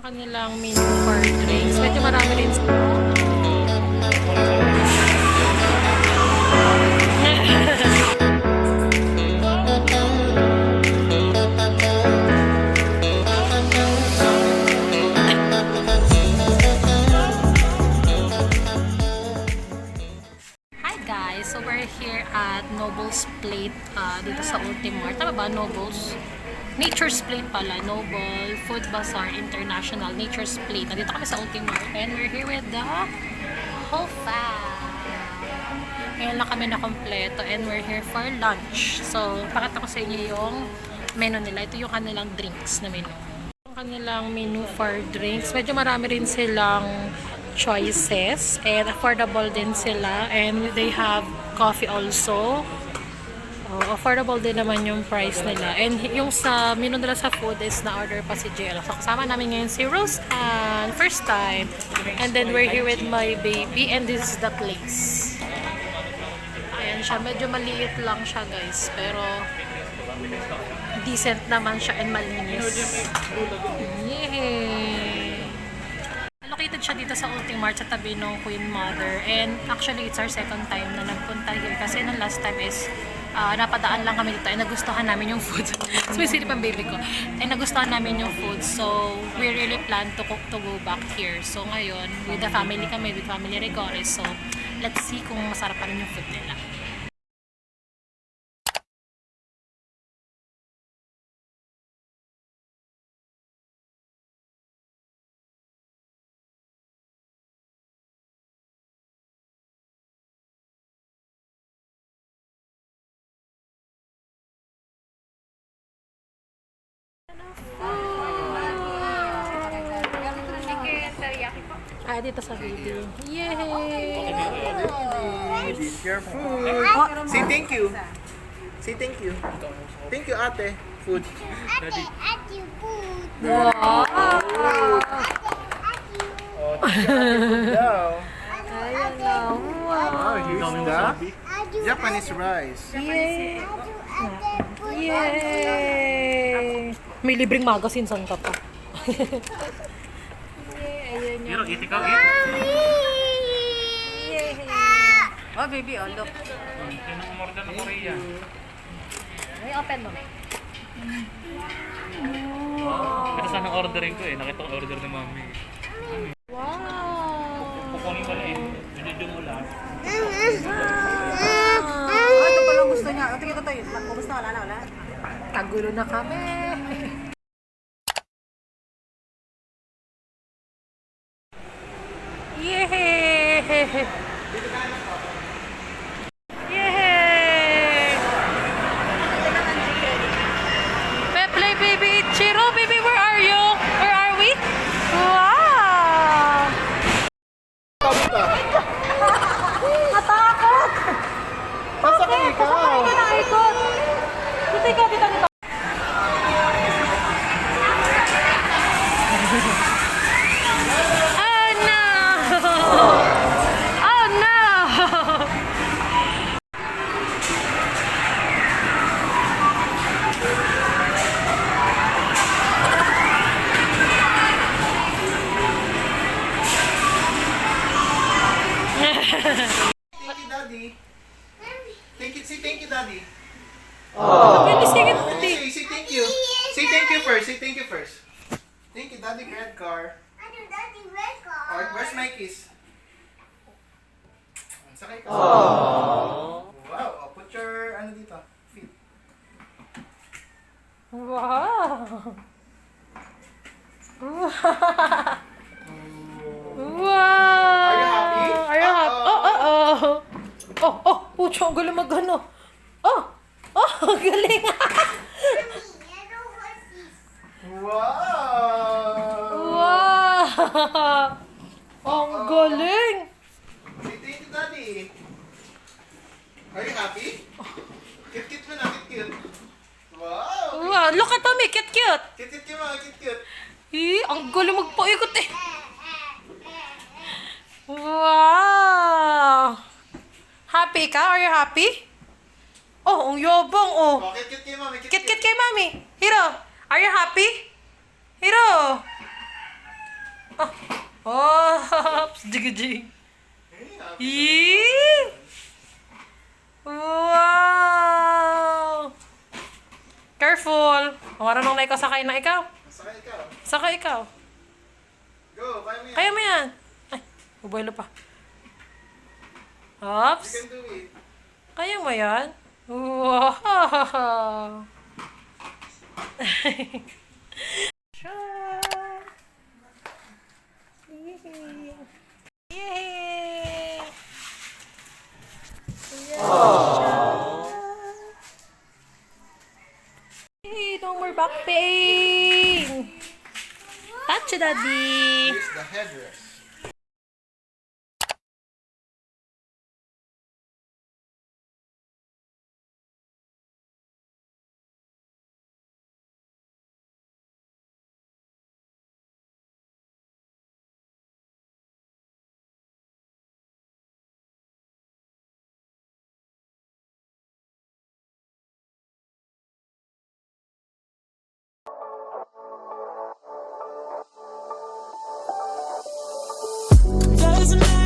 Kanilang menu for drinks. Medyo marami rin. Hi guys! So we're here at Noble's Plate dito sa Ultimart. Tama ba? Noble's? Nature's Plate pala. Noble Food Bazaar International Nature's Plate. Nandito kami sa Ultimart and we're here with the whole fam. Ngayon lang kami na kompleto and we're here for lunch. So, pakita ko sa inyo yung menu nila. Ito yung kanilang drinks na menu. Yung kanilang menu for drinks. Medyo marami rin silang choices and affordable din sila and they have coffee also. Affordable din naman yung price nila. And yung sa menu nila sa food is na-order pa si JL. So, kasama namin ngayon si Rose and first time. And then, we're here with my baby and this is the place. Ayan siya. Medyo maliit lang siya, guys. Pero, decent naman siya and malinis. Yay! Located siya dito sa Ultimart sa tabi ng Queen Mother. And actually, it's our second time na nagpunta here. Kasi nung last time is napadaan lang kami dito ay nagustuhan namin yung food. So, may silip ang baby ko. Ay nagustuhan namin yung food. So, we really plan to go back here. So, ngayon, with the family kami, with family Rigores. So, let's see kung masarap pa rin yung food nila. Dito sa video. Yay! Your food. Say thank you. Say thank you. Thank you, ate. Food. Ate, food. Wow! Ayan na. Wow, here's the Japanese rice. Yay! Yay! May libreng magazine, saan ka pa? Hiro, eat ikaw, eat. Oh, baby, oh, look. Sino umorder ng Korea? May open mo. Ito sana ordering ko eh. Nakita ko order ni mami. Wow! Kukunin ko na eh. Video mo lang. Ito palang gusto niya. Tingnan ko tayo. Kumusta? Wala. Kagulo na kami. Yay! Yay! Play baby Hiro, baby, where are you? Where are we? Wow! Natakot! Pasa ka ikaw. Pasakay ka na ikot. Dito. Thank you, Daddy. Say thank you, Daddy. Pwede sige Say thank you. Say thank you first. Say thank you first. Thank you, Daddy. Red car. Alright, where's my kiss? Sakay ka. Wow. Put your, dito, feet. Wow! Wow! Are you happy? Are you happy? Pucho, ang galing mag-ano. Ang galing. Wow! Wow! Ang galing. Say thank you, Daddy. Are you happy? Kit-kit mo na, kit-kit. Wow! Wow, look at Tommy, cute. Kit-kit ka mga, kit-kit. Ang galing magpaikot eh. Wow! Happy ka? Are you happy? Ang yabang, Oh, kit-kit kay Mami, kit-kit. Kit-kit kay Mami. Hiro, are you happy? Hiro! Are you happy? Oh, ang galing magpaikot eh. Wow! Happy ka? Are you happy? Oh, ang yabang, oh. Kit-kit kay Mami. Kit-kit kay Mami. Hiro, are you happy? Hiro! Oops! Jigajig. Hey, happy. Yee! Wow! Careful! Marunong na ikaw sakay na ikaw. Sakay ikaw. Sakay ikaw. Go, kaya mo yan. Kaya mo yan. Ay, bubuelo pa. You Oops! can do it. Kaya mo yan? Wow! Sure! Yay! Yay! Yay! No more back pain! Touch it, Daddy! Use the headrest. Doesn't matter.